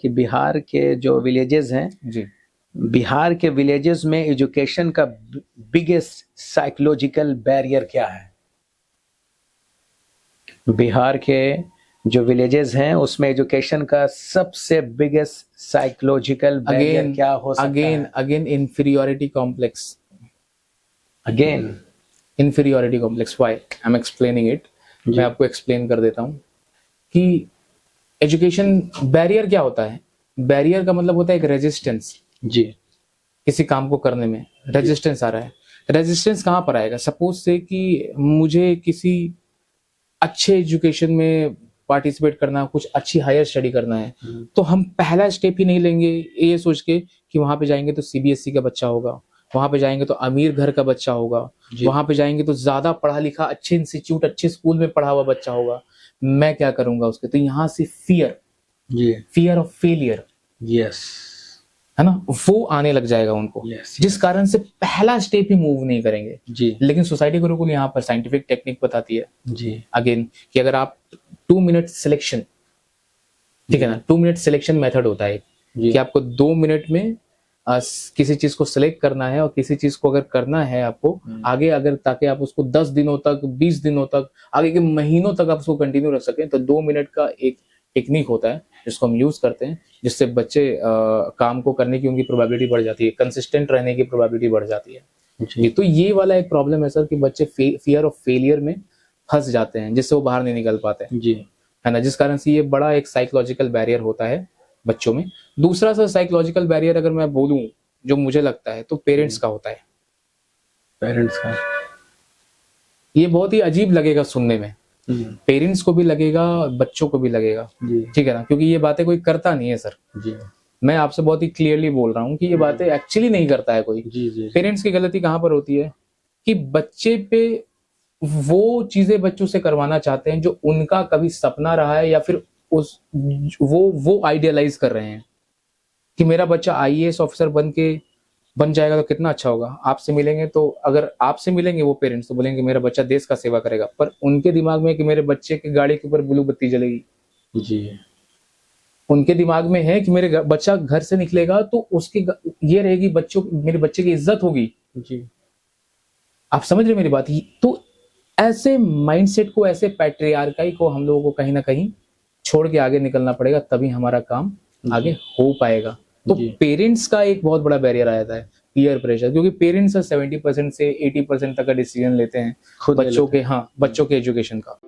कि बिहार के जो विलेजेस हैं जी, बिहार के विलेजेस में एजुकेशन का बिगेस्ट साइकोलॉजिकल बैरियर क्या है? बिहार के जो विलेजेस हैं उसमें एजुकेशन का सबसे बिगेस्ट साइकोलॉजिकल बैरियर क्या हो सकता है? Again inferiority complex, again inferiority complex. Why I am explaining it, मैं आपको एक्सप्लेन कर देता हूँ कि एजुकेशन बैरियर क्या होता है। बैरियर का मतलब होता है एक रेजिस्टेंस, जी किसी काम को करने में रेजिस्टेंस आ रहा है। रेजिस्टेंस कहाँ पर आएगा? सपोज से कि मुझे किसी अच्छे एजुकेशन में पार्टिसिपेट करना, कुछ अच्छी हायर स्टडी करना है, तो हम पहला स्टेप ही नहीं लेंगे ये सोच के कि वहां पे जाएंगे तो सीबीएसई का बच्चा होगा, वहां पे जाएंगे तो अमीर घर का बच्चा होगा, वहां पे जाएंगे तो ज्यादा पढ़ा लिखा अच्छे इंस्टीट्यूट अच्छे स्कूल में पढ़ा हुआ बच्चा होगा, मैं क्या करूंगा उसके। तो यहाँ से फियर ऑफ फेलियर, यस है ना, वो आने लग जाएगा उनको, जिस कारण से पहला स्टेप ही मूव नहीं करेंगे। जी लेकिन सोसाइटी गुरुकुल यहाँ पर साइंटिफिक टेक्निक बताती है जी अगेन कि अगर आप 2 मिनट सिलेक्शन, ठीक है ना, 2 मिनट सिलेक्शन मेथड होता है कि आपको 2 मिनट में किसी चीज को सिलेक्ट करना है, और किसी चीज को अगर करना है आपको आगे, अगर ताकि आप उसको 10 दिनों तक 20 दिनों तक आगे के महीनों तक आप उसको कंटिन्यू रख सकें, तो 2 मिनट का एक टेक्निक होता है जिसको हम यूज करते हैं, जिससे बच्चे काम को करने की उनकी प्रोबेबिलिटी बढ़ जाती है, कंसिस्टेंट रहने की प्रोबेबिलिटी बढ़ जाती है। तो ये वाला एक प्रॉब्लम है सर कि बच्चे फियर ऑफ फेलियर में फंस जाते हैं, जिससे वो बाहर नहीं निकल पाते हैं, जी है ना, जिस कारण से ये बड़ा एक साइकोलॉजिकल बैरियर होता है बच्चों में। दूसरा सर साइकोलॉजिकल बैरियर अगर मैं बोलूं जो मुझे लगता है तो पेरेंट्स का होता है। पेरेंट्स का ये बहुत ही अजीब लगेगा सुनने में, पेरेंट्स को भी लगेगा, बच्चों को भी लगेगा, ठीक है ना, क्योंकि ये बातें कोई करता नहीं है सर। जी मैं आपसे बहुत ही क्लियरली बोल रहा हूँ कि ये बातें एक्चुअली नहीं करता है कोई। पेरेंट्स की गलती कहाँ पर होती है कि बच्चे पे वो चीजें बच्चों से करवाना चाहते हैं जो उनका कभी सपना रहा है, या फिर उस वो आइडियलाइज कर रहे हैं कि मेरा बच्चा आईएएस ऑफिसर बन जाएगा तो कितना अच्छा होगा। आपसे मिलेंगे तो, अगर आपसे मिलेंगे वो पेरेंट्स तो बोलेंगे मेरा बच्चा देश का सेवा करेगा, पर उनके दिमाग में कि मेरे बच्चे की गाड़ी के ऊपर ब्लू बत्ती जलेगी। जी उनके दिमाग में है कि मेरे बच्चा घर से निकलेगा तो उसकी ये रहेगी, मेरे बच्चे की इज्जत होगी। जी आप समझ रहे मेरी बात? तो ऐसे माइंडसेट को, ऐसे पैट्रियार्काई को हम लोगों को कहीं ना कहीं छोड़ के आगे निकलना पड़ेगा, तभी हमारा काम आगे हो पाएगा। तो पेरेंट्स का एक बहुत बड़ा बैरियर आ जाता है, पीयर प्रेशर, क्योंकि पेरेंट्स 70% से 80% तक का डिसीजन लेते हैं बच्चों के एजुकेशन का।